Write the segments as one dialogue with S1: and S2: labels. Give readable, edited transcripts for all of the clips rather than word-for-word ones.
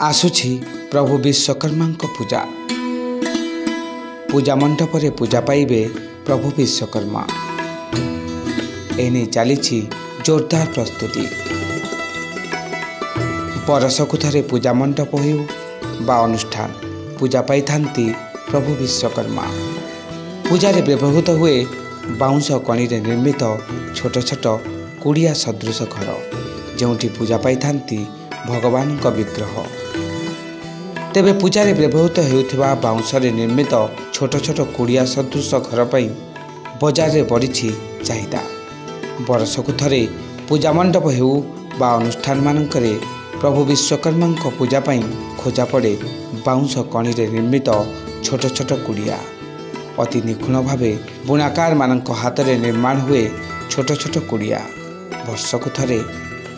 S1: आसुछि प्रभु विश्वकर्मा पूजा। पूजा मंडप रे पूजा पाइबे प्रभु विश्वकर्मा। एने चली जोरदार प्रस्तुति। बरसकु थरे पूजा मंडप हो बा अनुष्ठान पूजा पाई थांती प्रभु विश्वकर्मा। पूजारे व्यवहृत हुए बाउंश कणी रे निर्मित छोट छोट कुड़िया सदृश घर, जोंठी पूजा पाई थांती भगवान का विग्रह। तेबे पूजारे व्यवहृत हेउथिबा बाउंशरे निर्मित छोट छोट कुड़िया सदृश घर पाई बजार रे बढ़िछि चाहिदा। बरसकु थरे पूजा मंडप हेउ बा अनुष्ठान मानकरे प्रभु विश्वकर्मा पूजा पाई खोजा पड़े बाउंश कणी रे निर्मित छोट छोट कुड़िया। अति निखुण भावे बुणाकार मानक हाथ रे निर्माण हुए छोट छोट कुड़िया। वर्षकु थरे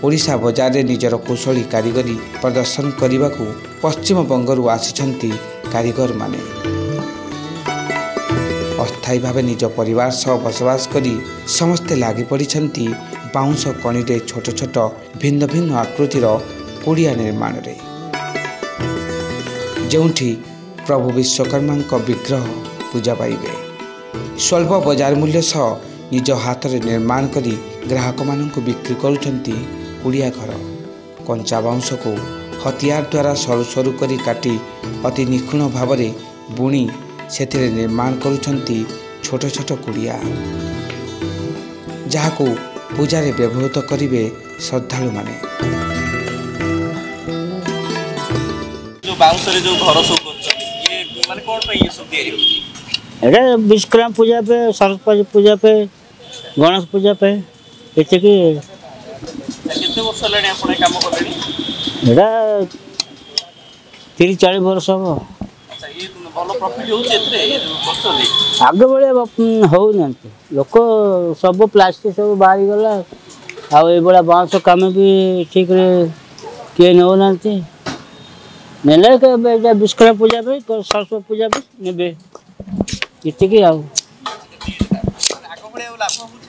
S1: ओडिशा बजार रे निजर कौशली कारीगरी प्रदर्शन करने को पश्चिम बंगरू आसिछंती कारीगर माने। अस्थायी भावे निज परिवार सह बसवास करी समस्ते लागी पड़िछंती बाउंश कणी रे छोट छोट भिन्न भिन्न आकृतिर कुड़िया निर्माण रे, जोंठी प्रभु विश्वकर्मा विग्रह पूजा पाइबे। स्वल्प बजार मूल्य सह निज हाथ रे निर्माण करी ग्राहक मानक बिक्री करुछंती कुड़िया घर। कंचा बाउंश को हथियार द्वारा सरू सरू करी काटी अति निखुण भावरे बुणी सेथिरे निर्माण करुछंती छोट छोट कुड़िया, जहाको पूजारे व्यवहृत करिवे श्रद्धालु माने।
S2: जो बाउंश रे जो घर सब करछन ये माने कोन पे ये सब तैयारी होची?
S3: एटा विश्वकर्मा पूजा पे, सरस्वती पूजा पे, गणेश पूजा पे एते की
S2: केते वर्ष लेने आपण काम करलेनी?
S3: एटा 30-40 वर्ष हो।
S2: अच्छा, ये भलो प्रॉफिट होची एतरे वर्ष ले?
S3: आगे बळे हो नंती लोक सब प्लास्टिक सब बाहरी गला आ ए बळा बांस काम भी ठीक रे के न होनंती नेले के बेटा विश्वकर्मा पूजा पे, सरस्वती पूजा पे नेबे इते की आउ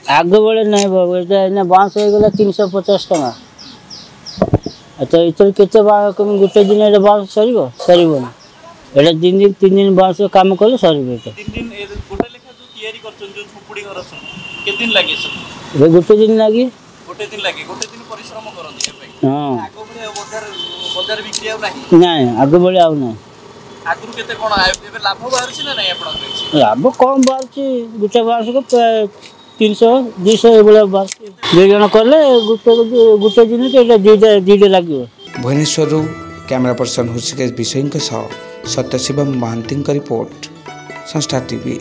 S3: आगे बड़े नहीं बाबू एटा बांस हो गला 350 टका। अच्छा इतर केते गोटे दिन एटा बांस सरीबो ना एटा 3 दिन बांस काम करले सरीबो। एटा
S2: 3 दिन गोटे लेखा जो तैयारी करछन जो झोपड़ी घर सब के दिन लागे सब?
S3: ए गोटे दिन लागे,
S2: गोटे दिन लागे, गोटे दिन परिश्रम करन के भाई।
S3: हां
S2: आगो बड़े बाजार बिक्री आ नाही?
S3: नहीं आगे बड़े आउ नहीं।
S2: आगु केते कोन एबे लाभ बाहरछि ना नहीं आपण के?
S3: लाभ कम बाहरछि, गोटे बांस को 300-200 ए बळे बाहरछि। जे जण करले गोटे दिन के एटा दीडे लागियो।
S1: भुवनेश्वर कैमरा पर्सन हुसिकेश विषय सत्यशिवम महांती रिपोर्ट संस्था टीवी।